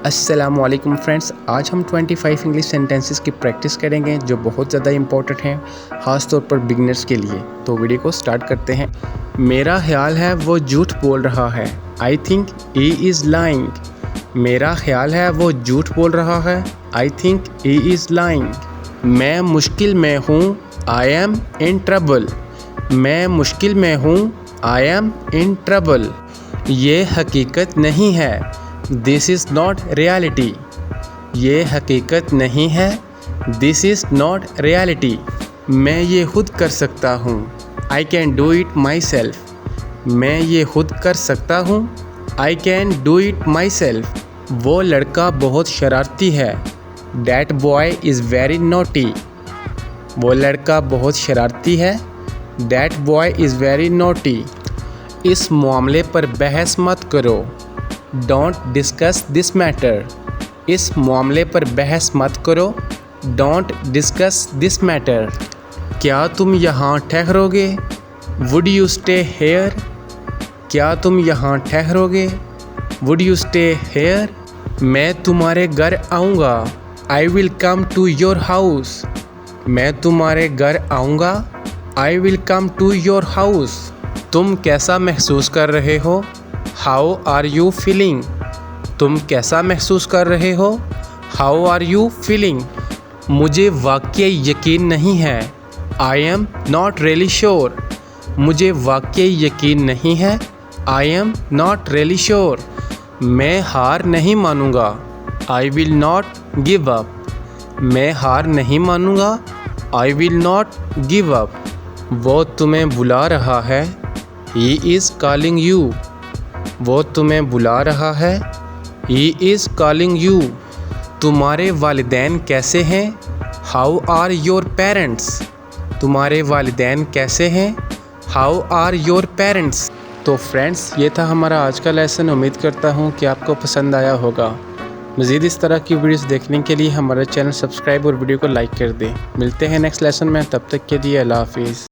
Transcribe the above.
अस्सलामुअलैकुम फ्रेंड्स, आज हम 25 इंग्लिश सेंटेंसेस की प्रैक्टिस करेंगे जो बहुत ज़्यादा इम्पोर्टेंट हैं, ख़ास तौर पर बिगनर्स के लिए। तो वीडियो को स्टार्ट करते हैं। मेरा ख्याल है वो झूठ बोल रहा है। I think he is lying. मेरा ख्याल है वो झूठ बोल रहा है। I think he is lying. मैं मुश्किल में हूँ। I am in trouble. मैं मुश्किल में हूँ। I am in trouble. ये हकीकत नहीं है। This is not reality. ये हकीकत नहीं है। This is not reality. मैं ये खुद कर सकता हूँ। I can do it my self. मैं ये खुद कर सकता हूँ। I can do it myself. वो लड़का बहुत शरारती है। That boy is very naughty. वो लड़का बहुत शरारती है। That boy is very naughty. इस मामले पर बहस मत करो। Don't discuss this matter. इस मामले पर बहस मत करो। Don't discuss this matter. क्या तुम यहाँ ठहरोगे? Would you stay here? क्या तुम यहाँ ठहरोगे? Would you stay here? मैं तुम्हारे घर आऊँगा। I will come to your house. मैं तुम्हारे घर आऊँगा। I will come to your house. तुम कैसा महसूस कर रहे हो? How are you feeling? तुम कैसा महसूस कर रहे हो? How are you feeling? मुझे वाकई यकीन नहीं है। I am not really sure. मुझे वाकई यकीन नहीं है। I am not really sure. मैं हार नहीं मानूंगा। I will not give up. मैं हार नहीं मानूंगा। I will not give up. वो तुम्हें बुला रहा है। He is calling you. वो तुम्हें बुला रहा है। He is calling you. तुम्हारे वालिदैन कैसे हैं? How are your parents? तुम्हारे वालिदैन कैसे हैं? How are your parents? तो फ्रेंड्स, ये था हमारा आज का लेसन। उम्मीद करता हूँ कि आपको पसंद आया होगा। मज़ीद इस तरह की वीडियोस देखने के लिए हमारे चैनल सब्सक्राइब और वीडियो को लाइक कर दें। मिलते हैं नेक्स्ट लेसन में, तब तक के लिए अल्लाह हाफिज़।